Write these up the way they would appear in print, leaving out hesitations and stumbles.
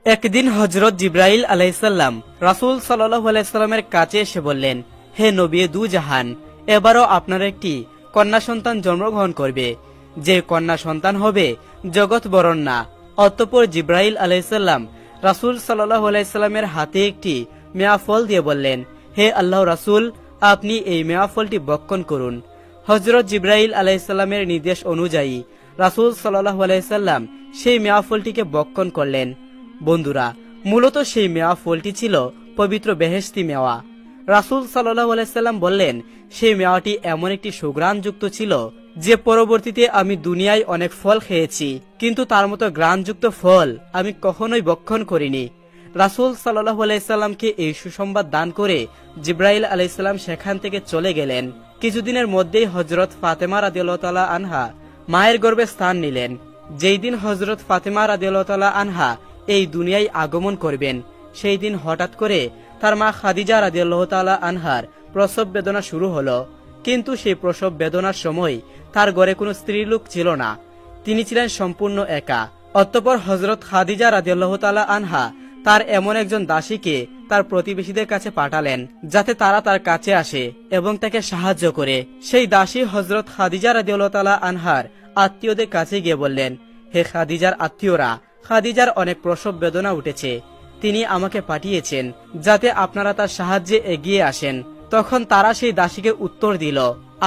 একদিন হযরত জিবরাইল আলাইহিসসালাম রাসূল সাল্লাল্লাহু আলাইহি সাল্লামের কাছে এসে বললেন, হে নবী দু জাহান, এবারও আপনার একটি কন্যা সন্তান জন্মগ্রহণ করবে, যে কন্যা সন্তান হবে জগৎ বরণ্যা। অতঃপর জিবরাইল আলাইহিসসালাম রাসূল সাল্লাল্লাহু আলাইহি সাল্লামের হাতে একটি মেয়া ফল দিয়ে বললেন, হে আল্লাহর রাসূল, আপনি এই মেয়া ফলটি ভক্ষণ করুন। হযরত জিবরাইল আলাইহিসসালামের নির্দেশ অনুযায়ী রাসূল সাল্লাল্লাহু আলাইহি সাল্লাম সেই মেয়া ফলটিকে ভক্ষণ করলেন। বন্ধুরা, মূলত সেই মেওয়া ফলটি ছিল পবিত্র বেহেশতি মেওয়া। রাসূল সাল্লাল্লাহু আলাইহি সাল্লাম বললেন, সেই মেওয়াটি এমন একটি সুঘ্রাণযুক্ত ছিল যে পরবর্তীতে আমি দুনিয়ায় অনেক ফল খেয়েছি, কিন্তু তার মতো ঘ্রাণযুক্ত ফল আমি কখনোই ভক্ষণ করিনি। রাসূল সাল্লাল্লাহু আলাইহি সাল্লামকে এই সুসংবাদ দান করে জিবরাইল আলাইহিস সালাম সেখান থেকে চলে গেলেন। কিছুদিনের মধ্যেই হযরত ফাতেমা রাদিয়াল্লাহু তাআলা আনহা মায়ের গর্ভে স্থান নিলেন। যেই দিন হযরত ফাতেমা রাদিয়াল্লাহু তাআলা আনহা এই দুনিয়ায় আগমন করবেন, সেই দিন হঠাৎ করে তার মা খাদিজা রাদিয়াল্লাহু তাআলা আনহার প্রসব বেদনা শুরু হলো। কিন্তু সেই প্রসব বেদনার সময় তার ঘরে কোনো স্ত্রীলোক ছিল না, তিনি ছিলেন সম্পূর্ণ একা। অতঃপর হযরত খাদিজা রাদিয়াল্লাহু তাআলা আনহা তার এমন একজন দাসীকে তার প্রতিবেশীদের কাছে পাঠালেন, যাতে তারা তার কাছে আসে এবং তাকে সাহায্য করে। সেই দাসী হযরত খাদিজা রাদিয়াল্লাহু তাআলা আনহার আত্মীয়দের কাছে গিয়ে বললেন, হে খাদিজার আত্মীয়রা, খাদিজার অনেক প্রসব বেদনা উঠেছে, তিনি আমাকে পাঠিয়েছেন যাতে আপনারা তার সাহায্যে এগিয়ে আসেন। তখন তারা সেই দাসীকে উত্তর দিল,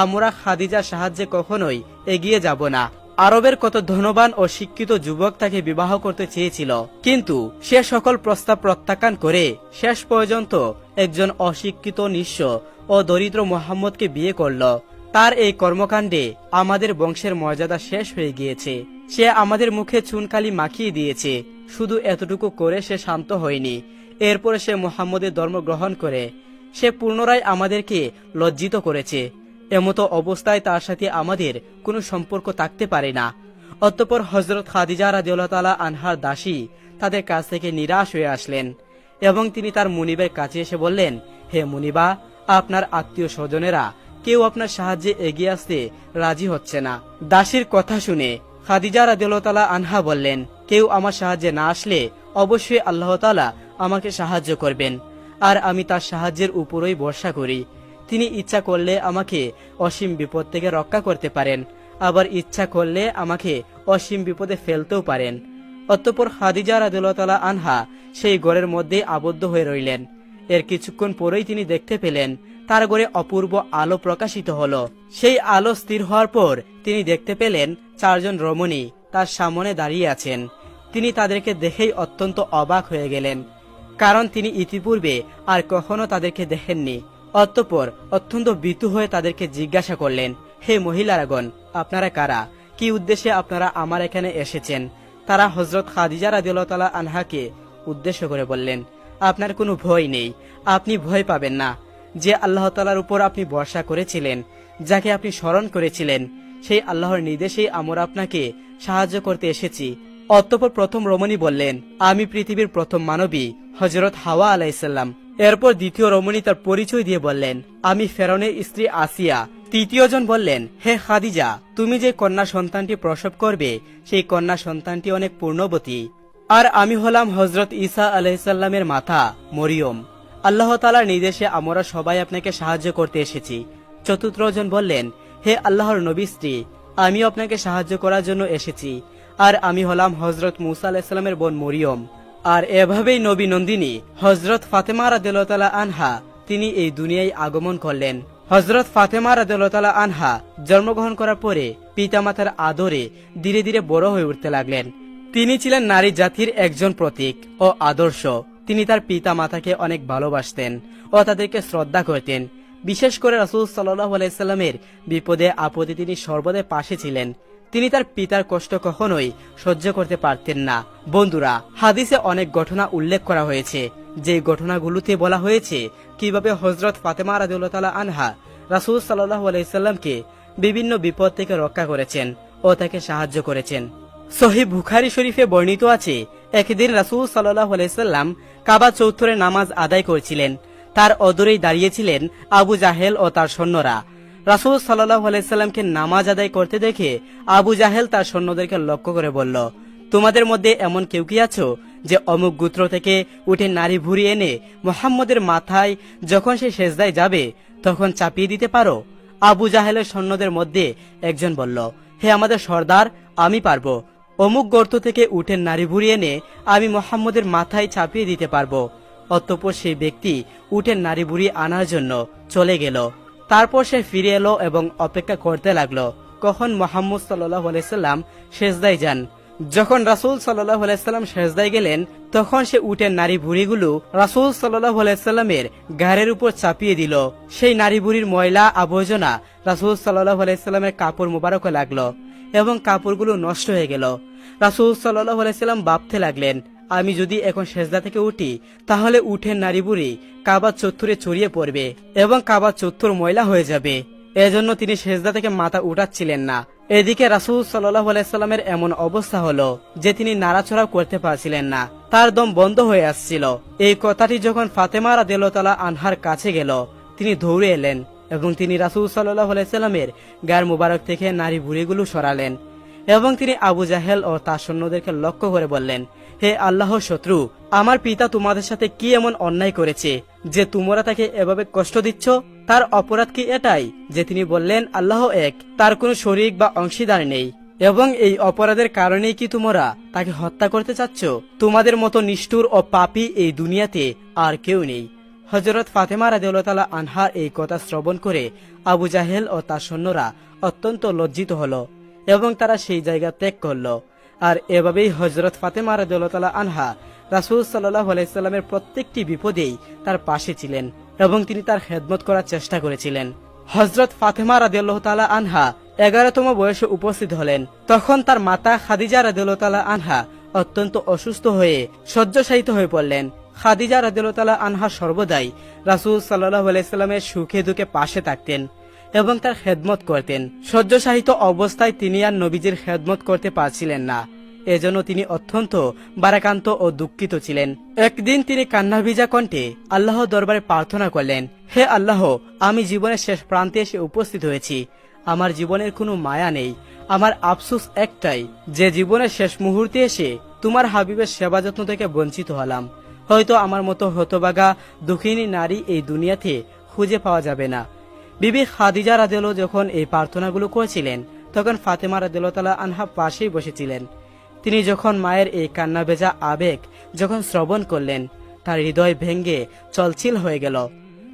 আমরা খাদিজার সাহায্যে কখনোই এগিয়ে যাব না। আরবের কত ধনবান ও শিক্ষিত যুবক তাকে বিবাহ করতে চেয়েছিল, কিন্তু সে সকল প্রস্তাব প্রত্যাখ্যান করে শেষ পর্যন্ত একজন অশিক্ষিত নিঃস্ব ও দরিদ্র মুহাম্মদকে বিয়ে করল। তার এই কর্মকাণ্ডে আমাদের বংশের মর্যাদা শেষ হয়ে গিয়েছে। সে আমাদের মুখে চুনকালি মাখিয়ে দিয়েছে। শুধু এতটুকু করে সে শান্ত হয়নি, এরপরে সে মুহাম্মদের ধর্ম গ্রহণ করে সে পুনরায় আমাদেরকে লজ্জিত করেছে। এমতো অবস্থায় তার সাথে আমাদের কোনো সম্পর্ক থাকতে পারে না। অতঃপর হযরত খাদিজা রাদিয়াল্লাহু তাআলা আনহার দাসী তাদের কাছ থেকে নিরাশ হয়ে আসলেন এবং তিনি তার মুনিবের কাছে এসে বললেন, হে মুনিবা, আপনার আত্মীয় স্বজনেরা কেউ আপনার সাহায্যে এগিয়ে আসতে রাজি হচ্ছে না। দাসীর কথা শুনে খাদিজা রাদিয়াল্লাহু তাআলা আনহা বললেন, কেউ আমার সাহায্যে না আসলে অবশ্যই আল্লাহ তাআলা আমাকে সাহায্য করবেন, আর আমি তার সাহায্যের উপরই ভরসা করি। তিনি ইচ্ছা করলে আমাকে অসীম বিপদ থেকে রক্ষা করতে পারেন, আবার ইচ্ছা করলে আমাকে অসীম বিপদে ফেলতেও পারেন। অতঃপর খাদিজা রাদিয়াল্লাহু তাআলা আনহা সেই ঘরের মধ্যে আবদ্ধ হয়ে রইলেন। এর কিছুক্ষণ পরেই তিনি দেখতে পেলেন তার ঘরে অপূর্ব আলো প্রকাশিত হলো। সেই আলো স্থির হওয়ার পর তিনি দেখতে পেলেন চারজন রমণী তার সামনে দাঁড়িয়ে আছেন। তিনি তাদেরকে দেখেই অত্যন্ত অবাক হয়ে গেলেন, কারণ তিনি ইতিপূর্বে আর কখনো তাদেরকে দেখেননি। অতঃপর অত্যন্ত ভীতু হয়ে তাদেরকে জিজ্ঞাসা করলেন, হে মহিলারাগণ, আপনারা কারা? কি উদ্দেশ্যে আপনারা আমার এখানে এসেছেন? তারা হযরত খাদিজা রাদিয়াল্লাহু তাআলা আনহাকে উদ্দেশ্য করে বললেন, আপনার কোনো ভয় নেই, আপনি ভয় পাবেন না। যে আল্লাহ তাআলার উপর আপনি ভরসা করেছিলেন, যাকে আপনি স্মরণ করেছিলেন, সেই আল্লাহর নির্দেশেই আমরা আপনাকে সাহায্য করতে এসেছি। অতঃপর প্রথম রমণী বললেন, আমি পৃথিবীর প্রথম মানবী হযরত হাওয়া আলাইহিস সালাম। এরপর দ্বিতীয় রমণী তার পরিচয় দিয়ে বললেন, আমি ফেরাউনের স্ত্রী আসিয়া। তৃতীয় জন বললেন, হে খাদিজা, তুমি যে কন্যা সন্তানটি প্রসব করবে, সেই কন্যা সন্তানটি অনেক পূর্ণবতী। আর আমি হলাম হযরত ঈসা আলাইহিস সালামের মাতা মরিয়ম। আল্লাহ তাআলার নির্দেশে আমরা সবাই আপনাকে সাহায্য করতে এসেছি। চতুর্থ জন বললেন, হে আল্লাহর নবী স্ত্রী, আমিও আপনাকে সাহায্য করার জন্য এসেছি। আর আমি হলাম হযরত মুসা আলাইহিস সালামের বোন মরিয়ম। আর এভাবেই নবী নন্দিনী হযরত ফাতেমা রাদিয়াল্লাহু তাআলা আনহা তিনি এই দুনিয়ায় আগমন করলেন। হযরত ফাতেমা রাদিয়াল্লাহু তাআলা আনহা জন্মগ্রহণ করার পরে পিতামাতার আদরে ধীরে ধীরে বড় হয়ে উঠতে লাগলেন। তিনি ছিলেন নারী জাতির একজন প্রতীক ও আদর্শ। তিনি তার পিতা মাতাকে অনেক ভালোবাসতেন ও তাদেরকে শ্রদ্ধা করতেন। বিশেষ করে রাসূল সাল্লাল্লাহু আলাইহি সাল্লামের বিপদে আপদে তিনি সর্বদা পাশে ছিলেন। তিনি তার পিতার কষ্ট কখনোই সহ্য করতে পারতেন না। বন্ধুরা, হাদিসে অনেক ঘটনা উল্লেখ করা হয়েছে, যে ঘটনাগুলোতে বলা হয়েছে কিভাবে হযরত ফাতেমা রাদিয়াল্লাহু তাআলা আনহা রাসূল সাল্লাল্লাহু আলাইহি সাল্লামকে বিভিন্ন বিপদ থেকে রক্ষা করেছেন ও তাকে সাহায্য করেছেন। সহিহ বুখারী শরীফে বর্ণিত আছে, একদিন রাসূল সাল্লাল্লাহু আলাইহি সাল্লাম কাবা চত্বরে নামাজ আদায় করছিলেন। তার অদূরেই দাঁড়িয়েছিলেন আবু জাহেল ও তার সৈন্যরা। রাসূল সাল্লাল্লাহু আলাইহি সাল্লামকে নামাজ আদায় করতে দেখে আবু জাহেল তার সৈন্যদেরকে লক্ষ্য করে বলল, তোমাদের মধ্যে এমন কেউ কি আছো যে অমুক গোত্র থেকে উঠে নারী ভুরি এনে মুহাম্মদের মাথায় যখন সে সেজদায় যাবে তখন চাপিয়ে দিতে পারো? আবু জাহেলের সৈন্যদের মধ্যে একজন বলল, হে আমাদের সর্দার, আমি পারবো। অমুক গর্ত থেকে উঠে নারী ভুরি এনে আমি মুহাম্মদের মাথায় চাপিয়ে দিতে পারবো। অতঃপর সেই ব্যক্তি উঠে নারী ভুরি আনার জন্য চলে গেল। তারপর সে ফিরে এলো এবং অপেক্ষা করতে লাগলো কখন মুহাম্মদ সাল্লাল্লাহু আলাইহি সাল্লাম সেজদায় যান। যখন রাসূল সাল্লাল্লাহু আলাইহি সাল্লাম সেজদায় গেলেন তখন সে উটের নারী ভুঁড়িগুলো রাসূল সাল্লাল্লাহু আলাইহি সাল্লামের ঘাড়ের উপর চাপিয়ে দিল। সেই নারী ভুঁড়ির ময়লা আবর্জনা রাসূল সাল্লাল্লাহু আলাইহি সাল্লামের কাপড় মোবারকে লাগলো এবং কাপড়গুলো নষ্ট হয়ে গেল। রাসূল সাল্লাল্লাহু আলাইহি সাল্লাম ভাবতে লাগলেন, আমি যদি এখন সেজদা থেকে উঠি তাহলে উটের নারী ভুঁড়ি কাবা চত্বরে ছড়িয়ে পড়বে এবং কাবা চত্বর ময়লা হয়ে যাবে। এজন্য তিনি সেজদা থেকে মাথা উঠাচ্ছিলেন না। এদিকে রাসূল সাল্লাল্লাহু আলাইহি সাল্লামের এমন অবস্থা হলো যে তিনি নাড়াচড়াও করতে পারছিলেন না, তার দম বন্ধ হয়ে আসছিল। এই কথাটি যখন ফাতেমা রাদিয়াল্লাহু তাআলা আনহার কাছে গেল তিনি দৌড়ে এলেন এবং তিনি রাসূল সাল্লাল্লাহু আলাইহি সাল্লামের গায়ের মুবারক থেকে নারী ভুঁড়িগুলো সরালেন এবং তিনি আবু জাহেল ও তার সৈন্যদেরকে লক্ষ্য করে বললেন, হে আল্লাহর শত্রু, আমার পিতা তোমাদের সাথে কি এমন অন্যায় করেছে যে তোমরা তাকে এভাবে কষ্ট দিচ্ছ? তার অপরাধ কি এটাই যে তিনি বললেন আল্লাহ এক, তার কোনো শরীক বা অংশীদার নেই, এবং এই অপরাধের কারণেই কি তোমরা তাকে হত্যা করতে চাচ্ছ? তোমাদের মতো নিষ্ঠুর ও পাপী এই দুনিয়াতে আর কেউ নেই। হযরত ফাতেমা রাদিয়াল্লাহু তাআলা আনহার এই কথা শ্রবণ করে আবু জাহেল ও তার সৈন্যরা অত্যন্ত লজ্জিত হলো এবং তারা সেই জায়গা ত্যাগ করলো। আর এভাবেই হযরত ফাতেমা রাদিয়াল্লাহু তাআলা আনহা রাসূল সাল্লাল্লাহু আলাইহি সাল্লামের প্রত্যেকটি বিপদেই তার পাশে ছিলেন এবং তিনি তার খেদমত করার চেষ্টা করেছিলেন। হযরত ফাতেমা রাদিয়াল্লাহু তাআলা আনহা 11তম বয়সে উপস্থিত হলেন। তখন তার মাতা খাদিজা রাদিয়াল্লাহু তাআলা আনহা অত্যন্ত অসুস্থ হয়ে শয্যাশায়িত হয়ে পড়লেন। খাদিজা রাদিয়াল্লাহু তাআলা আনহা সর্বদাই রাসূল সাল্লাল্লাহু আলাইহি সাল্লামের সুখে দুঃখে পাশে থাকতেন এবং তার খেদমত করতেন। শয্যাশায়িত অবস্থায় তিনি আর নবীজির খেদমত করতে পারছিলেন না, এজন্য তিনি অত্যন্ত ভারাক্রান্ত ও দুঃখিত ছিলেন। একদিন তিনি কান্না ভিজা কণ্ঠে আল্লাহ দরবারে প্রার্থনা করলেন, হে আল্লাহ, আমি জীবনের শেষ প্রান্তে এসে উপস্থিত হয়েছি। আমার জীবনের কোনো মায়া নেই। আমার আফসোস একটাই যে জীবনের শেষ মুহূর্তে এসে তোমার হাবিবের সেবা যত্ন থেকে বঞ্চিত হলাম। হয়তো আমার মতো হতভাগা দুঃখিনী নারী এই দুনিয়াতে খুঁজে পাওয়া যাবে না। বিবি খাদিজা রাদিয়াল্লাহু যখন এই প্রার্থনাগুলো করেছিলেন তখন ফাতেমা রাদিয়াল্লাহু তাআলা আনহা পাশেই বসেছিলেন। তিনি যখন মায়ের এই কান্না ভেজা আবেগ যখন শ্রবণ করলেন তার হৃদয় ভেঙ্গে চলছিল হয়ে গেল।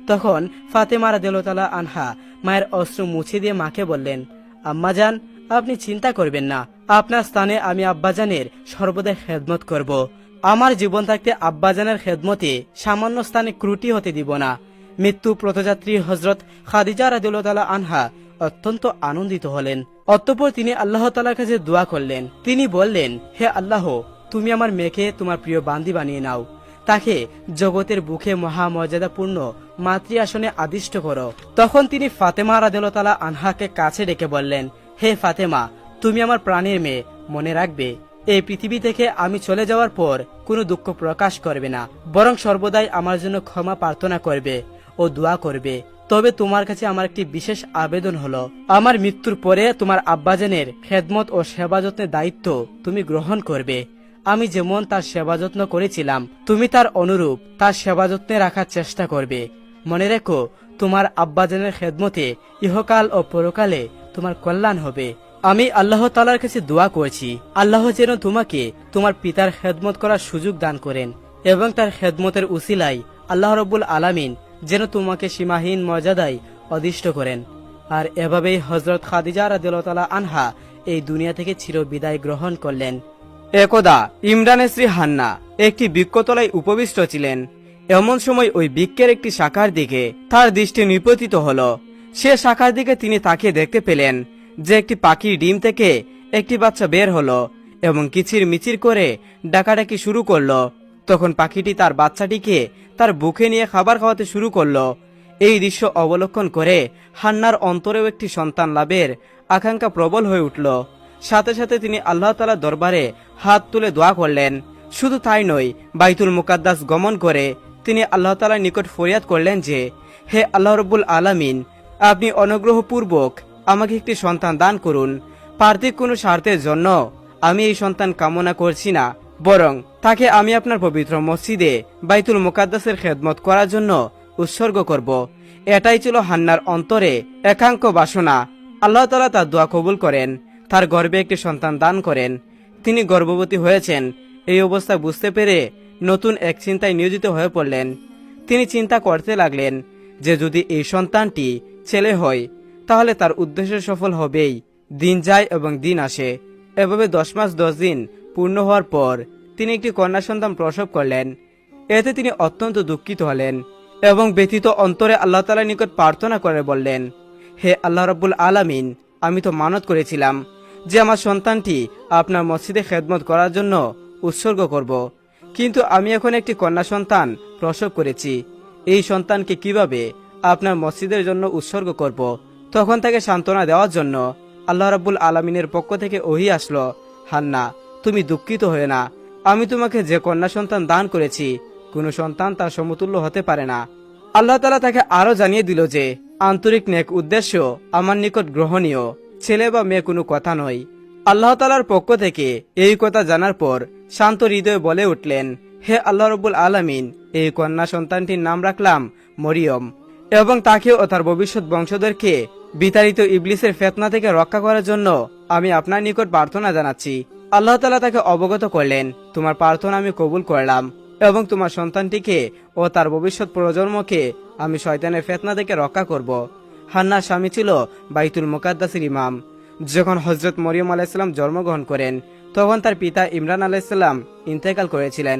তখন ফাতেমা রাদিয়াল্লাহু তাআলা আনহা মায়ের অশ্রু মুছে দিয়ে মাকে বললেন, আম্মাজান, আপনি চিন্তা করবেন না, আপনার স্থানে আমি আব্বাজানের সর্বদা খেদমত করব। আমার জীবন থাকতে আব্বাজানের খেদমতে সামান্য স্থানে ত্রুটি হতে দিব না। মৃত্যু প্রতযাত্রী হযরত খাদিজা রাদিয়াল্লাহু তাআলা আনহা অত্যন্ত আনন্দিত হলেন। অতঃপর তিনি আল্লাহ তাআলার কাছে দোয়া করলেন। তিনি বললেন, হে আল্লাহ, তুমি আমার মেয়েকে তোমার প্রিয় বান্দি বানিয়ে নাও, তাকে জগতের বুকে মহামর্যাদাপূর্ণ মাতৃ আসনে আদিষ্ট করো। তখন তিনি ফাতেমা রাদিয়াল্লাহু তাআলা আনহাকে কাছে ডেকে বললেন, হে ফাতেমা, তুমি আমার প্রাণের মেয়ে, মনে রাখবে এই পৃথিবী থেকে আমি চলে যাওয়ার পর কোনো দুঃখ প্রকাশ করবে না, বরং সর্বদাই আমার জন্য ক্ষমা প্রার্থনা করবে ও দোয়া করবে। তবে তোমার কাছে আমার একটি বিশেষ আবেদন হলো, আমার মৃত্যুর পরে তোমার আব্বাজানের খেদমত ও সেবা যত্নের দায়িত্ব তুমি গ্রহণ করবে। আমি যেমন তার সেবা যত্ন করেছিলাম তুমি তার অনুরূপ তার সেবা যত্নে রাখার চেষ্টা করবে। মনে রেখো, তোমার আব্বাজানের খেদমতে ইহকাল ও পরকালে তোমার কল্যাণ হবে। আমি আল্লাহ তাআলার কাছে দোয়া করছি, আল্লাহ যেন তোমাকে তোমার পিতার খেদমত করার সুযোগ দান করেন এবং তার খেদমতের উসিলায় আল্লাহ রাব্বুল আলামিন যেন তোমাকে সীমাহীন মর্যাদায় অধিষ্ঠ করেন। আর এভাবেই হযরত খাদিজা রাদিয়াল্লাহু তাআলা আনহা এই দুনিয়া থেকে চির বিদায় গ্রহণ করলেন। একদা ইমরানের স্ত্রী হান্না একটি বৃক্ষতলায় উপবিষ্ট ছিলেন। এমন সময় ওই বৃক্ষের একটি শাখার দিকে তার দৃষ্টি নিপতিত হলো। সে শাখার দিকে তিনি তাকিয়ে দেখতে পেলেন যে একটি পাখির ডিম থেকে একটি বাচ্চা বের হলো এবং কিচির মিচির করে ডাকাডাকি শুরু করলো। তখন পাখিটি তার বাচ্চাটিকে তার বুকে নিয়ে খাবার খাওয়াতে শুরু করলো। এই দৃশ্য অবলোকন করে হান্নার অন্তরেও একটি সন্তান লাভের আকাঙ্ক্ষা প্রবল হয়ে উঠল। সাথে সাথে তিনি আল্লাহ তাআলার দরবারে হাত তুলে দোয়া করলেন। শুধু তাই নয়, বাইতুল মুকাদ্দাস গমন করে তিনি আল্লাহ তাআলার নিকট ফরিয়াদ করলেন যে, হে আল্লাহ রাব্বুল আলামিন, আপনি অনুগ্রহপূর্বক আমাকে একটি সন্তান দান করুন। পার্থিব কোনো স্বার্থের জন্য আমি এই সন্তান কামনা করছি না, বরং তাকে আমি আপনার পবিত্র মসজিদে বাইতুল মুকাদ্দাসের খেদমত করার জন্য উৎসর্গ করব। এটাই ছিল হান্নার অন্তরে একাঙ্ক বাসনা। আল্লাহ তাআলা তার দোয়া কবুল করেন, তার গর্ভে একটি সন্তান দান করেন। তিনি গর্ভবতী হয়েছেন এই অবস্থা বুঝতে পেরে নতুন এক চিন্তায় নিয়োজিত হয়ে পড়লেন। তিনি চিন্তা করতে লাগলেন যে যদি এই সন্তানটি ছেলে হয় তাহলে তার উদ্দেশ্য সফল হবেই। দিন যায় এবং দিন আসে। এভাবে 10 মাস 10 দিন পূর্ণ হওয়ার পর তিনি একটি কন্যা সন্তান প্রসব করলেন। এতে তিনি অত্যন্ত দুঃখিত হলেন এবং ব্যথিত অন্তরে আল্লাহ তাআলার নিকট প্রার্থনা করে বললেন, হে আল্লাহ রাব্বুল আলামিন, আমি তো মানত করেছিলাম যে আমার সন্তানটি আপনার মসজিদে খেদমত করার জন্য উৎসর্গ করব, কিন্তু আমি এখন একটি কন্যা সন্তান প্রসব করেছি। এই সন্তানকে কিভাবে আপনার মসজিদের জন্য উৎসর্গ করব? তখন তাকে সান্ত্বনা দেওয়ার জন্য আল্লাহ রাব্বুল আলামিনের পক্ষ থেকে ওহী আসলো, হান্না, তুমি দুঃখিত হয়ে না। আমি তোমাকে যে কন্যা সন্তান দান করেছি কোনো সন্তান তার সমতুল্য হতে পারে না। আল্লাহ তাআলা তাকে আরো জানিয়ে দিল যে আন্তরিক নেক উদ্দেশ্য আমার নিকট গ্রহণীয়, ছেলে বা মেয়ে কোনো কথা নয়। আল্লাহ তাআলার পক্ষ থেকে এই কথা জানার পর শান্ত হৃদয়ে বলে উঠলেন, হে আল্লাহ রাব্বুল আলামিন, এই কন্যা সন্তানটির নাম রাখলাম মরিয়ম এবং তাকে ও তার ভবিষ্যৎ বংশধরকে বিতাড়িত ইবলিসের ফিতনা থেকে রক্ষা করার জন্য আমি আপনার নিকট প্রার্থনা জানাচ্ছি। আল্লাহ তাআলা তাকে অবগত করলেন, তোমার প্রার্থনা আমি কবুল করলাম এবং তোমার সন্তানটিকে ও তার ভবিষ্যৎ প্রজন্মকে আমি শয়তানের ফিতনা থেকে রক্ষা করব। হান্নার স্বামী ছিল বাইতুল মুকাদ্দাসের ইমাম। যখন হযরত মরিয়ম আলাইহিস সালাম জন্মগ্রহণ করেন তখন তার পিতা ইমরান আলাইহিস সালাম ইন্তেকাল করেছিলেন।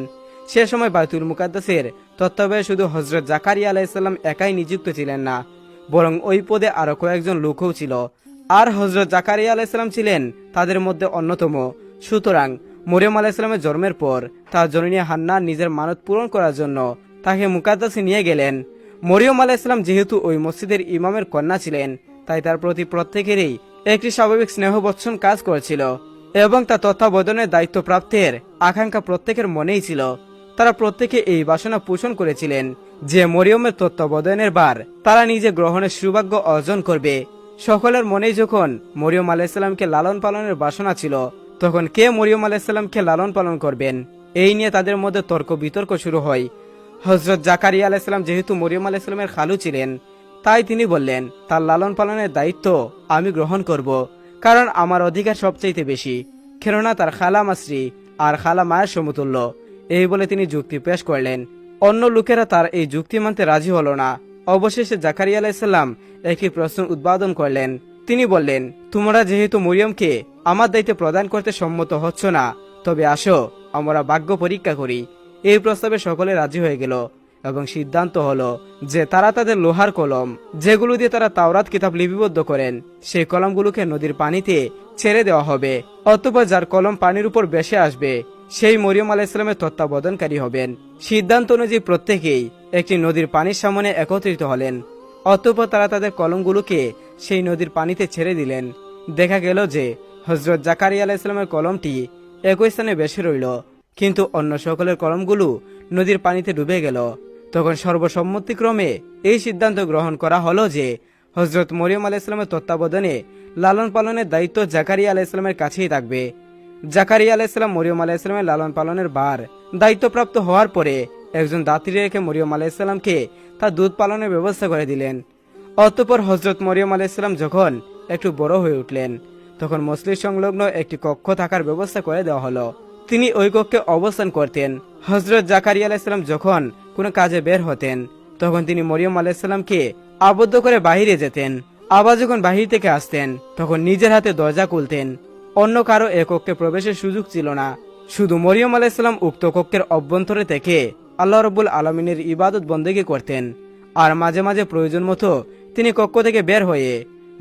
সে সময় বাইতুল মুকাদ্দাসের তত্ত্বাবধানে শুধু হযরত জাকারিয়া আলাইহিস সালাম একাই নিযুক্ত ছিলেন না, বরং ওই পদে আরো কয়েকজন লোকও ছিল, আর হযরত জাকারিয়া আলাইহিস সালাম ছিলেন তাদের মধ্যে অন্যতম। সুতরাং মরিয়ম আলাইহিস সালামের জন্মের পর তার জননী হান্না নিজের মানত পূরণ করার জন্য তাকে মুকাদ্দাসে নিয়ে গেলেন। মরিয়ম আলাইহিস সালাম যেহেতু ওই মসজিদের ইমামের কন্যা ছিলেন, তাই তার প্রতি প্রত্যেকেরই একটি স্বাভাবিক স্নেহ বৎসন কাজ করছিল এবং তার তত্ত্বাবধানের দায়িত্ব প্রাপ্তের আকাঙ্ক্ষা প্রত্যেকের মনেই ছিল। তারা প্রত্যেকে এই বাসনা পোষণ করেছিলেন যে মরিয়মের তত্ত্বাবধানের বার তারা নিজে গ্রহণের সৌভাগ্য অর্জন করবে। সকলের মনেই যখন মরিয়ম আলাইহিস সালামকে লালন পালনের বাসনা ছিল, তখন কে মরিয়ম আলাইহিস সালামকে লালন পালন করবেন এই নিয়ে তাদের মধ্যে তর্ক বিতর্ক শুরু হয়। হযরত জাকারিয়া আলাইহিস সালাম যেহেতু মরিয়ম আলাইহিস সালামের খালু ছিলেন, তাই তিনি বললেন, তার লালন পালনের দায়িত্ব আমি গ্রহণ করব, কারণ আমার অধিকার সবচাইতে বেশি, কেননা তার খালা মাসরি আর খালা মায়ের সমতুল্য। এই বলে তিনি যুক্তি পেশ করলেন। অন্য লোকেরা তার এই যুক্তি মানতে রাজি হলো না। অবশেষে জাকারিয়া আলাইহিস সালাম একই প্রশ্ন উদ্বোধন করলেন। তিনি বললেন, তোমরা যেহেতু মরিয়মকে আমার দায়িত্ব প্রদান করতে সম্মত হচ্ছ না, তবে আসো আমরা ভাগ্য পরীক্ষা করি। এই প্রস্তাবে সকলে রাজি হয়ে গেল এবং সিদ্ধান্ত হলো যে তারা তাদের লোহার কলম, যেগুলো দিয়ে তারা তাওরাত কিতাব লিপিবদ্ধ করেন, সেই কলমগুলোকে নদীর পানিতে ছেড়ে দেওয়া হবে। অতঃপর যার কলম পানির উপর ভেসে আসবে সেই মরিয়ম আলাইহিস সালামের তত্ত্বাবধানকারী হবেন। সিদ্ধান্ত অনুযায়ী প্রত্যেকেই একটি নদীর পানির সামনে একত্রিত হলেন। অতঃপর তারা তাদের কলমগুলোকে সেই নদীর পানিতে ছেড়ে দিলেন। দেখা গেল যে হযরত জাকারিয়া আলাইহিস সালামের কলমটি একই স্থানে ভেসে রইল, কিন্তু অন্য সকলের কলমগুলো নদীর পানিতে ডুবে গেল। তখন সর্বসম্মতিক্রমে এই সিদ্ধান্ত গ্রহণ করা হলো যে হযরত মরিয়ম আলাইহিস সালামের তত্ত্বাবধানে লালন পালনের দায়িত্ব জাকারিয়া আলাইহিস সালামের কাছেই থাকবে। জাকারিয়া আলাইহিস সালাম মরিয়ম আলাইহিস সালামের লালন পালনের বার দায়িত্বপ্রাপ্ত হওয়ার পরে একজন দাত্রী রেখে মরিয়ম আলাইহিস সালামকে তার দুধ পালনের ব্যবস্থা করে দিলেন। অতঃপর হযরত মরিয়ম আলাইহিস সালাম যখন একটু বড় হয়ে উঠলেন, তখন মসজিদ সংলগ্ন একটি কক্ষ থাকার ব্যবস্থা করে দেওয়া হলো। তিনি ওই কক্ষে অবস্থান করতেন। হযরত জাকারিয়া আলাইহিস সালাম যখন কোনো কাজে বের হতেন, তখন তিনি মরিয়ম আলাইহিস সালামকে আবদ্ধ করে বাহিরে যেতেন। আবার যখন বাহির থেকে আসতেন, তখন নিজের হাতে দরজা খুলতেন। অন্য কারো এ কক্ষে প্রবেশের সুযোগ ছিল না। শুধু মরিয়ম আলাইহিস সালাম উক্ত কক্ষের অভ্যন্তরে থেকে আল্লাহ রাব্বুল আলামিনের ইবাদত বন্দেগী করতেন, আর মাঝে মাঝে প্রয়োজন মতো তিনি কক্ষ থেকে বের হয়ে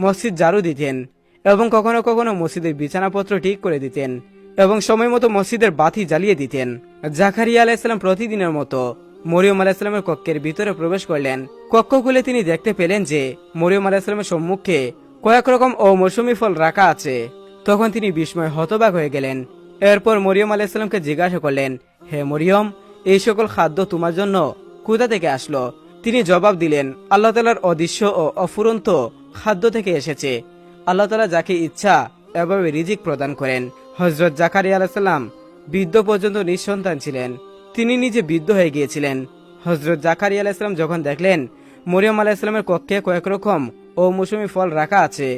মসজিদ ঝাড়ু দিতেন এবং কখনো কখনো মসজিদের বিছানাপত্র ঠিক করে দিতেন এবং সময় মতো মসজিদের বাতি জ্বালিয়ে দিতেন। জাকারিয়া আলাইহিস সালাম প্রতিদিনের মতো মরিয়ম আলাইহিস সালামের কক্ষের ভিতরে প্রবেশ করলেন। কক্ষ খুলে তিনি দেখতে পেলেন যে মরিয়ম আলাইহিস সালামের সম্মুখে কয়েক রকম অমৌসুমী ফল রাখা আছে। তখন তিনি বিস্ময় হতবাক হয়ে গেলেন। এরপর মরিয়ম আলাইহিস সালামকে জিজ্ঞাসা করলেন, হে মরিয়ম, এই সকল খাদ্য তোমার জন্য কোথা থেকে আসলো? তিনি জবাব দিলেন, আল্লাহ তাআলার অদৃশ্য ও অফুরন্ত খাদ্য থেকে এসেছে। আল্লাহ তাআলা যাকে ইচ্ছা এভাবে রিজিক প্রদান করেন। হযরত জাকারিয়া আলাইহিস সালাম বৃদ্ধ পর্যন্ত নিঃসন্তান ছিলেন। তিনি নিজে বৃদ্ধ হয়ে গিয়েছিলেন। হযরত জাকারিয়া আলাইহিস সালাম যখন দেখলেন মরিয়ম আলাইহিস সালামের কক্ষে কয়েক রকম ও মৌসুমী ফল রাখা আছে,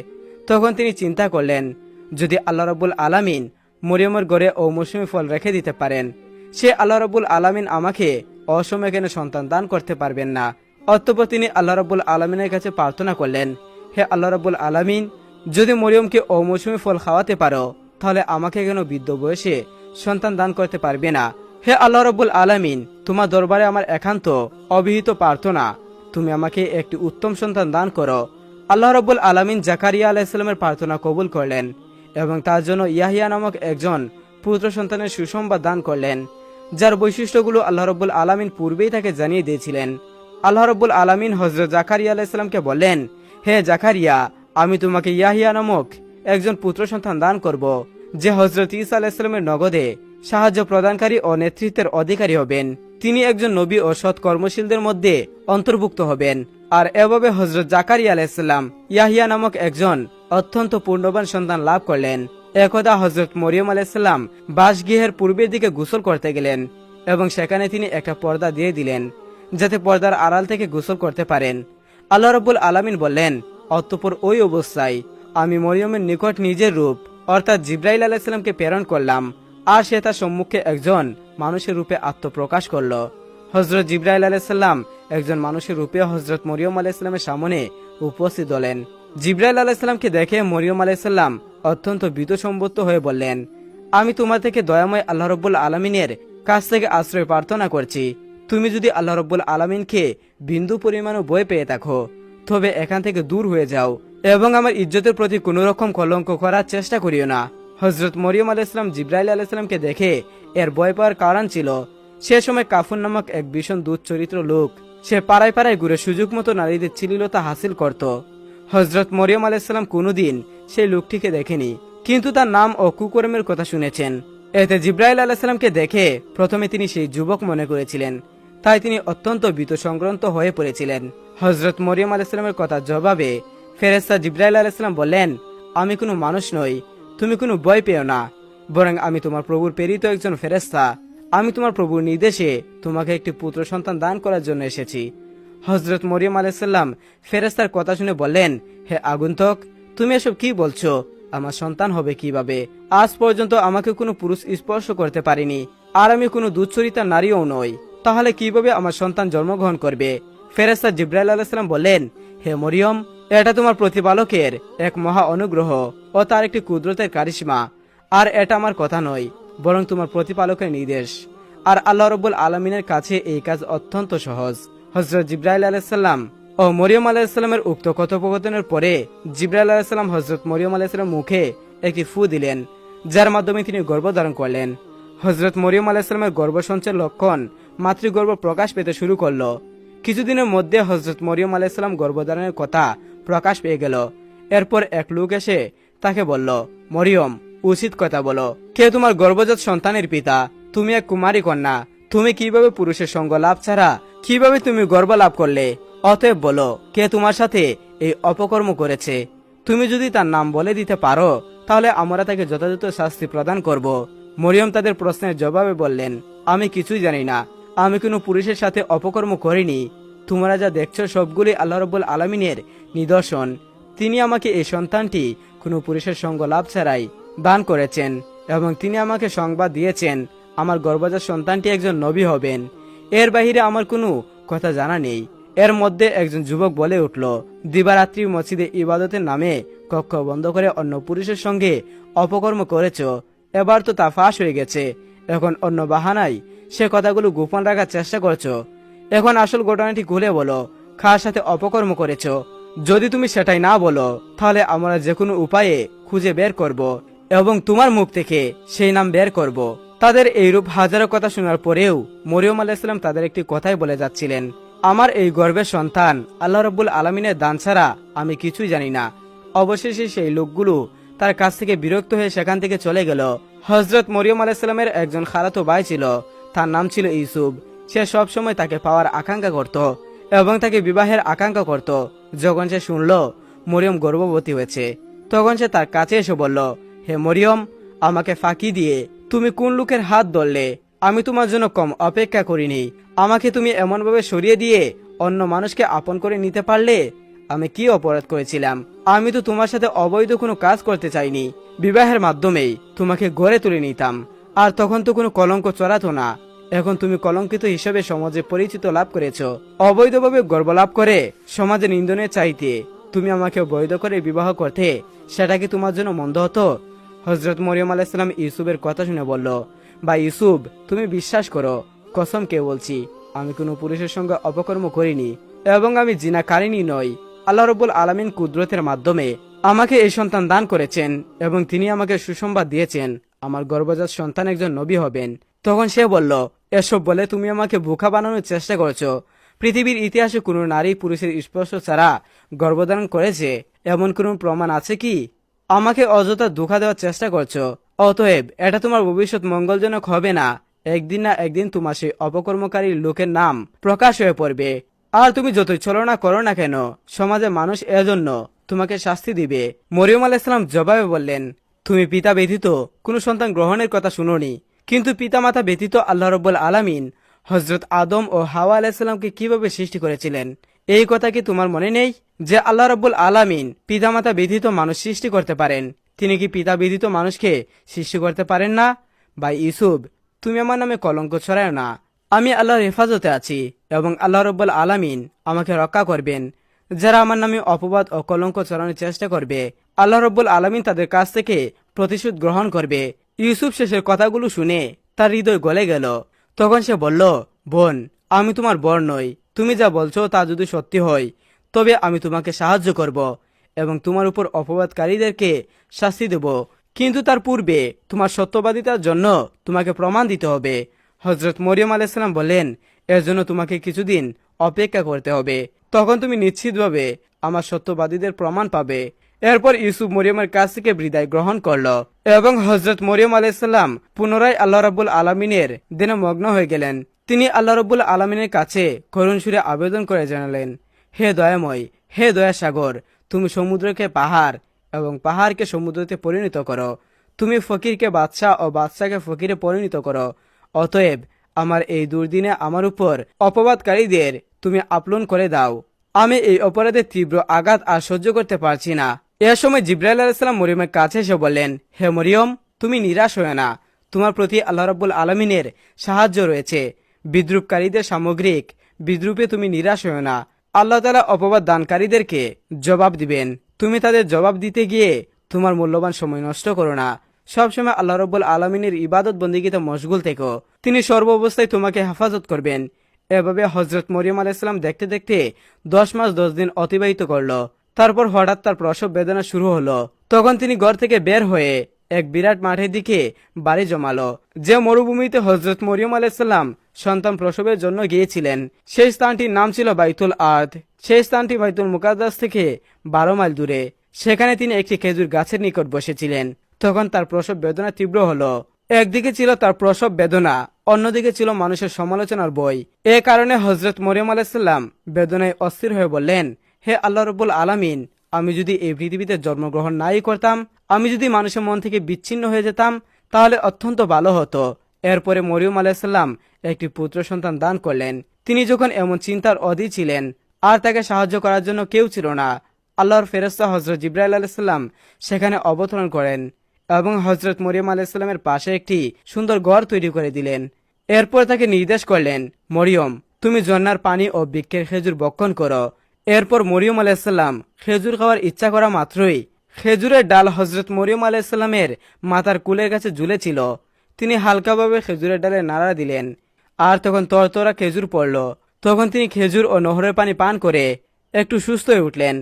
তখন তিনি চিন্তা করলেন, যদি আল্লাহ রাব্বুল আলামিন মরিয়মের ঘরে ও মৌসুমী ফল রেখে দিতে পারেন, সে আল্লাহ রাব্বুল আলামিন আমাকে অসময়ে কেন সন্তান দান করতে পারবেন না। অতঃপর তিনি আল্লাহ রাব্বুল আলামিনের কাছে প্রার্থনা করলেন, হে আল্লাহ রাব্বুল আলামিন, যদি মরিয়মকে অমৌসুমী ফল খাওয়াতে পারো, তাহলে আমাকে কেন বৃদ্ধ বয়সে সন্তান দান করতে পারবে না। হে আল্লাহ রাব্বুল আলামিন, তোমার দরবারে আমার একান্ত অবিহিত প্রার্থনা, তুমি আমাকে একটি উত্তম সন্তান দান করো। আল্লাহ রাব্বুল আলামিন জাকারিয়া আলাইহিস সালামের প্রার্থনা কবুল করলেন এবং তার জন্য ইয়াহিয়া নামক একজন পুত্র সন্তানের সুসংবাদ দান করলেন, যার বৈশিষ্ট্যগুলো আল্লাহ রাব্বুল আলামিন পূর্বেই তাকে জানিয়ে দিয়েছিলেন। আল্লাহ রাব্বুল আলামিন হযরত জাকারিয়া আলাইহিস সালামকে বললেন, হে জাকারিয়া, আমি তোমাকে ইয়াহিয়া নামক একজন পুত্র সন্তান দান করব, যে হযরত ঈসা আলাইহিস সালামের নগদে সাহায্য প্রদানকারী ও নেতৃত্বের অধিকারী হবেন। তিনি একজন নবী ও সৎ কর্মশীলদের মধ্যে অন্তর্ভুক্ত হবেন। আর এভাবে হযরত জাকারিয়া আলাইহিস সালাম ইয়াহিয়া নামক একজন অত্যন্ত পূর্ণবান সন্তান লাভ করলেন। একদা হযরত মরিয়ম আলাইহিস সালাম বাসগৃহের পূর্বের দিকে গোসল করতে গেলেন এবং সেখানে তিনি একটা পর্দা দিয়ে দিলেন, যাতে পর্দার আড়াল থেকে গোসল করতে পারেন। আল্লাহ রাব্বুল আলামিন বললেন, অতঃপর ওই অবস্থায় আমি মরিয়মের নিকট নিজের রূপ অর্থাৎ জিব্রাইল আলাইহিস সালামকে প্রেরণ করলাম, আর সে তার সম্মুখে একজন মানুষের রূপে আত্মপ্রকাশ করল। হযরত জিব্রাইল আলাইহিস সালাম একজন মানুষের রূপে হযরত মরিয়ম আলাইহিস সালামের সামনে উপস্থিত হলেন। জিব্রাইল আলাইহিস সালামকে দেখে মরিয়ম আলাইহিস সালাম অত্যন্ত ভীতসম্ভূত হয়ে বললেন, আমি তোমার থেকে দয়াময় আল্লাহ রাব্বুল আলামিনের কাছ থেকে আশ্রয় প্রার্থনা করছি। তুমি যদি আল্লাহ রাব্বুল আলামিনকে বিন্দু পরিমাণও ভয় পেয়ে থাকো, তবে এখান থেকে দূর হয়ে যাও এবং আমার ইজ্জতের প্রতি কোনো রকম কলঙ্ক করার চেষ্টা করিও না। হযরত মরিয়ম আলাইহিস সালাম জিব্রাইল আলাইহিস সালামকে দেখে এর ভয় পাওয়ার কারণ ছিল, সে সময় কাফুর নামক এক ভীষণ দুধ চরিত্র লোক, সে পাড়ায় পাড়ায় ঘুরে সুযোগ মতো নারীদের চিলিলতা হাসিল করত। হযরত মরিয়ম আলাইহিস সালাম কোনোদিন সেই লোকটিকে দেখেনি, কিন্তু তার নাম ও কুকর্মের কথা শুনেছেন। এতে জিব্রাইল আলাইহিস সালামকে দেখে প্রথমে তিনি সেই যুবক মনে করেছিলেন, তাই তিনি অত্যন্ত ভীত সংক্রান্ত হয়ে পড়েছিলেন। হযরত মরিয়ম আলাইহিস সালামের কথার জবাবে ফেরেশতা জিব্রাইল আলাইহিস সালাম বললেন, আমি কোনো মানুষ নই, তুমি কোনো ভয় পেও না, বরং আমি তোমার প্রভুর প্রেরিত একজন ফেরেশতা। আমি তোমার প্রভুর নির্দেশে তোমাকে একটি পুত্র সন্তান দান করার জন্য এসেছি। হযরত মরিয়ম আলাইহিস সালাম ফেরেশতার কথা শুনে বললেন, হে আগন্তুক, তুমি এসব কি বলছো? আমার সন্তান হবে কিভাবে? আজ পর্যন্ত আমাকে কোনো পুরুষ স্পর্শ করতে পারেনি, আর আমি কোনো দুচ্চরিতা নারীও নই, তাহলে কিভাবে আমার সন্তান জন্মগ্রহণ করবে? ফেরেশতা জিব্রাইল আলাইহিস সালাম বললেন, হে মরিয়ম, এটা তোমার প্রতিপালকের এক মহা অনুগ্রহ ও তার একটি কুদরতের কারিশমা, আর এটা আমার কথা নয়, বরং তোমার প্রতিপালকের নির্দেশ। আর আল্লাহ রাব্বুল আলামিনের কাছে এই কাজ অত্যন্ত সহজ। হযরত জিব্রাইল আলাইহিস সালাম ও মরিয়ম আলাইহিস সালামের উক্ত কথোপকথনের পরে জিব্রাইল আলাইহিস সালাম হযরত মরিয়ম আলাইহিস সালামের মুখে একটি ফু দিলেন, যার মাধ্যমে তিনি গর্ভধারণ করলেন। হযরত মরিয়ম আলাইহিস সালামের গর্ভসঞ্চয়ের লক্ষণ মাতৃগর্ভ প্রকাশ পেতে শুরু করলো। কিছুদিনের মধ্যে হযরত মরিয়ম আলাইহিস সালাম গর্ভধারণের কথা প্রকাশ পেয়ে গেল। এরপর এক লোক এসে তাকে বলল, মরিয়ম, উচিত কথা বলো, কে তোমার গর্ভজাত সন্তানের পিতা? তুমি এক কুমারী কন্যা, তুমি কিভাবে পুরুষের সঙ্গ লাভ ছাড়া কিভাবে তুমি গর্ভ লাভ করলে? অতএব বলো, কে তোমার সাথে এই অপকর্ম করেছে? তুমি যদি তার নাম বলে দিতে পারো, তাহলে আমরা তাকে যথাযথ শাস্তি প্রদান করব। মরিয়ম তাদের প্রশ্নের জবাবে বললেন, আমি কিছুই জানি না, আমি কোনো পুরুষের সাথে অপকর্ম করিনি। তোমরা যা দেখছো সবগুলি আল্লাহ রাব্বুল আলামিনের নিদর্শন। তিনি আমাকে এই সন্তানটি কোনো পুরুষের সঙ্গ লাভ ছাড়াই দান করেছেন এবং তিনি আমাকে সংবাদ দিয়েছেন আমার গর্ভজাত সন্তানটি একজন নবী হবেন। এর বাহিরে আমার কোনো কথা জানা নেই। এর মধ্যে একজন যুবক বলে উঠল, দিবারাত্রি মসজিদে ইবাদতের নামে কক্ষ বন্ধ করে অন্য পুরুষের সঙ্গে অপকর্ম করেছ, এবার তো তা ফাঁস হয়ে গেছে। এখন অন্য বাহানায় সে কথাগুলো গোপন রাখার চেষ্টা করছো। এখন আসল ঘটনাটি খুলে বলো, কার সাথে অপকর্ম করেছ? যদি তুমি সেটাই না বলো, তাহলে আমরা যে কোনো উপায়ে খুঁজে বের করব এবং তোমার মুখ থেকে সেই নাম বের করব। তাদের এইরূপ হাজারো কথা শোনার পরেও মরিয়ম আলাইহিস সালাম তাদের একটি কথাই বলে যাচ্ছিলেন, আমার এই গর্ভের সন্তান আল্লাহ রাব্বুল আলামিনের দান ছাড়া আমি কিছুই জানি না। অবশেষে সেই লোকগুলো তার কাছ থেকে বিরক্ত হয়ে সেখান থেকে চলে গেল। হযরত মরিয়ম আলাইহিস সালামের একজন খালাতো ভাই ছিল, তার নাম ছিল ইউসুফ। সে সব সময় তাকে পাওয়ার আকাঙ্ক্ষা করত এবং তাকে বিবাহের আকাঙ্ক্ষা করত। যখন সে শুনল মরিয়ম গর্ভবতী হয়েছে, তখন সে তার কাছে এসে বলল, হে মরিয়ম, আমাকে ফাঁকি দিয়ে তুমি কোন লোকের হাত ধরলে? আমি তোমার জন্য কম অপেক্ষা করিনি। আমাকে তুমি এমনভাবে সরিয়ে দিয়ে অন্য মানুষকে আপন করে নিতে পারলে? আমি কি অপরাধ করেছিলাম? আমি তো তোমার সাথে অবৈধ কোনো কাজ করতে চাইনি। বিবাহের মাধ্যমেই তোমাকে গড়ে তুলে নিতাম, আর তখন তো কোনো কলঙ্ক চড়াতো না। এখন তুমি কলঙ্কিত হিসেবে সমাজে পরিচিত লাভ করেছো। অবৈধভাবে গর্ব লাভ করে সমাজে নিন্দনের চাইতে তুমি আমাকে বৈধ করে বিবাহ করতে, সেটা কি তোমার জন্য মন্দ হতো? হযরত মরিয়ম আলাইহিস সালাম ইউসুফের কথা শুনে বলল, বা ইউসুফ, তুমি বিশ্বাস করো, কসম কে বলছি, আমি কোনো পুরুষের সঙ্গে অপকর্ম করিনি এবং আমি জিনাকারিনী নই। আল্লাহ রাব্বুল আলামিন কুদরতের মাধ্যমে আমাকে এই সন্তান দান করেছেন এবং তিনি আমাকে সুসংবাদ দিয়েছেন আমার গর্ভজাত সন্তান একজন নবী হবেন। তখন সে বলল, এসব বলে তুমি আমাকে বোকা বানানোর চেষ্টা করছো। পৃথিবীর ইতিহাসে কোনো নারী পুরুষের স্পর্শ ছাড়া গর্ভধারণ করেছে এমন কোনো প্রমাণ আছে কি? আমাকে অযথা ধোঁকা দেওয়ার চেষ্টা করছো। অতএব এটা তোমার ভবিষ্যৎ মঙ্গলজনক হবে না। একদিন না একদিন তোমার সেই অপকর্মকারী লোকের নাম প্রকাশ হয়ে পড়বে। আর তুমি যতই ছলনা করো না কেন, সমাজে মানুষ এজন্য তোমাকে শাস্তি দিবে। মরিয়ম আলাইহিস সালাম জবাবে বললেন, তুমি পিতা ব্যতীত কোনো সন্তান গ্রহণের কথা শুনোনি, কিন্তু পিতামাতা ব্যতীত আল্লাহ রাব্বুল আলামিন হযরত আদম ও হাওয়া আলাইহিস সালামকে কিভাবে সৃষ্টি করেছিলেন এই কথা কি তোমার মনে নেই? যে আল্লাহ রাব্বুল আলামিন পিতামাতা ব্যতীত মানুষ সৃষ্টি করতে পারেন, তিনি কি পিতা ব্যতীত মানুষকে সৃষ্টি করতে পারেন না? ভাই ইউসুফ, তুমি আমার নামে কলঙ্ক ছড়ায় না। আমি আল্লাহর হেফাজতে আছি এবং আল্লাহ রাব্বুল আলামিন আমাকে রক্ষা করবেন। যারা আমার নামে অপবাদ ও কলঙ্ক ছড়ানোর চেষ্টা করবে, আল্লাহ রাব্বুল আলামিন তাদের কাছ থেকে প্রতিশোধ গ্রহণ করবে। ইউসুফ শেষের কথাগুলো শুনে তার হৃদয় গলে গেল। তখন সে বলল, বোন, আমি তোমার বর নই। তুমি যা বলছো তা যদি সত্যি হয় তবে আমি তোমাকে সাহায্য করব এবং তোমার উপর অপবাদকারীদেরকে শাস্তি দেব, কিন্তু তার পূর্বে তোমার সত্যবাদিতার জন্য তোমাকে প্রমাণ দিতে হবে। হযরত মরিয়ম আলাইহিস সালাম বললেন, এর জন্য তোমাকে কিছুদিন অপেক্ষা করতে হবে, তখন তুমি নিশ্চিতভাবে আমার সত্যবাদীদের প্রমাণ পাবে। এরপর ইউসুফ মরিয়মের কাছ থেকে বিদায় গ্রহণ করল এবং হযরত মরিয়ম আলাইহিস সালাম পুনরায় আল্লাহ রাব্বুল আলামিনের দিনে মগ্ন হয়ে গেলেন। তিনি আল্লাহ রাব্বুল আলামিনের কাছে করুণ সুরে আবেদন করে জানালেন, হে দয়াময়, হে দয়া সাগর, তুমি সমুদ্রকে পাহাড় এবং পাহাড়কে সমুদ্রতে পরিণত করো। তুমি ফকিরকে বাদশাহ ও বাদশাকে ফকিরে পরিণত করো। অতএব আমার এই দুর্দিনে আমার উপর অপবাদকারীদের তুমি আপলন করে দাও। আমি এই অপরাধের তীব্র আঘাত আর সহ্য করতে পারছি না। এ সময় জিবরাইল আলাইহিস সালাম মরিয়মের কাছে এসে বললেন, হে মরিয়ম, তুমি নিরাশ হয়ে না। তোমার প্রতি আল্লাহ রাব্বুল আলামিনের সাহায্য রয়েছে। বিদ্রুপকারীদের সামগ্রিক বিদ্রুপে তুমি নিরাশ হয়ে না। আল্লাহ তাআলা অপবাদ দানকারীদেরকে জবাব দিবেন। তুমি তাদের জবাব দিতে গিয়ে তোমার মূল্যবান সময় নষ্ট করো না। সবসময় আল্লাহ রাব্বুল আলামিনের ইবাদত বন্দেগীতে মশগুল থেকো। তিনি সর্ব অবস্থায় তোমাকে হেফাজত করবেন। এভাবে হযরত মরিয়ম আলাইহিস সালাম দেখতে দেখতে 10 মাস 10 দিন অতিবাহিত করল। তারপর হঠাৎ তার প্রসব বেদনা শুরু হলো। তখন তিনি ঘর থেকে বের হয়ে এক বিরাট মাঠের দিকে বাড়ি জমালো। যে মরুভূমিতে হযরত মরিয়ম আলাইহিস সালাম সন্তান প্রসবের জন্য গিয়েছিলেন, সেই স্থানটির নাম ছিল বাইতুল আর্দ। সেই স্থানটি বাইতুল মুকাদ্দাস থেকে 12 মাইল দূরে। সেখানে তিনি একটি খেজুর গাছের নিকট বসেছিলেন। তখন তার প্রসব বেদনা তীব্র হলো। একদিকে ছিল তার প্রসব বেদনা, অন্যদিকে ছিল মানুষের সমালোচনার বই। এ কারণে হযরত মরিয়ম আলাইহিস সালাম বেদনায় অস্থির হয়ে বললেন, হে আল্লাহ রাব্বুল আলামিন, আমি যদি এই পৃথিবীতে জন্মগ্রহণ নাই করতাম, আমি যদি মানুষের মন থেকে বিচ্ছিন্ন হয়ে যেতাম, তাহলে অত্যন্ত ভালো হতো। এরপরে মরিয়ম আলাইহিস সালাম একটি পুত্র সন্তান দান করলেন। তিনি যখন এমন চিন্তার অধীর ছিলেন আর তাকে সাহায্য করার জন্য কেউ ছিল না, আল্লাহর ফেরেশতা হযরত জিবরাইল আলাইহিস সালাম সেখানে অবতরণ করেন এবং হযরত মরিয়ম আলাইহিস সালামের পাশে একটি সুন্দর ঘর তৈরি করে দিলেন। এরপর তাকে নির্দেশ করলেন, মরিয়ম, তুমি ঝর্ণার পানি ও বৃক্ষের খেজুর ভক্ষণ করো। এরপর মরিয়ম আলাইহিস সালাম খেজুর খাওয়ার ইচ্ছা করা মাত্রই খেজুরের ডাল হযরত মরিয়ম আলাইহিস সালামের মাথার কুলের কাছে ঝুলেছিল। তিনি হালকাভাবে খেজুরের ডালে নাড়া দিলেন আর তখন তরতরা খেজুর পড়ল। তখন তিনি খেজুর ও নহরের পানি পান করে একটু সুস্থ হয়ে উঠলেন।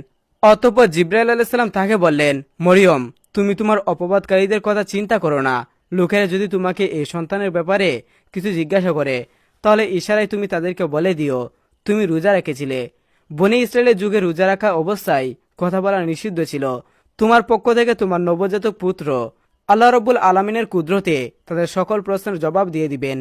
অতঃপর জিবরাইল আলাইহিস সালাম তাকে বললেন, মরিয়ম, তুমি তোমার অপবাদকারীদের কথা চিন্তা করো না। লোকেরা যদি তোমাকে এই সন্তানের ব্যাপারে কিছু জিজ্ঞাসা করে, তাহলে ইশারায় তুমি তাদেরকে বলে দিও তুমি রোজা রেখেছিলে। বনি ইসরায়েলের যুগে রোজা রাখা অবস্থায় কথা বলা নিষিদ্ধ ছিল। তোমার পক্ষ থেকে তোমার নবজাতক পুত্র আল্লাহ রাব্বুল আলামিনের কুদরতে তাদের সকল প্রশ্নের জবাব দিয়ে দিবেন।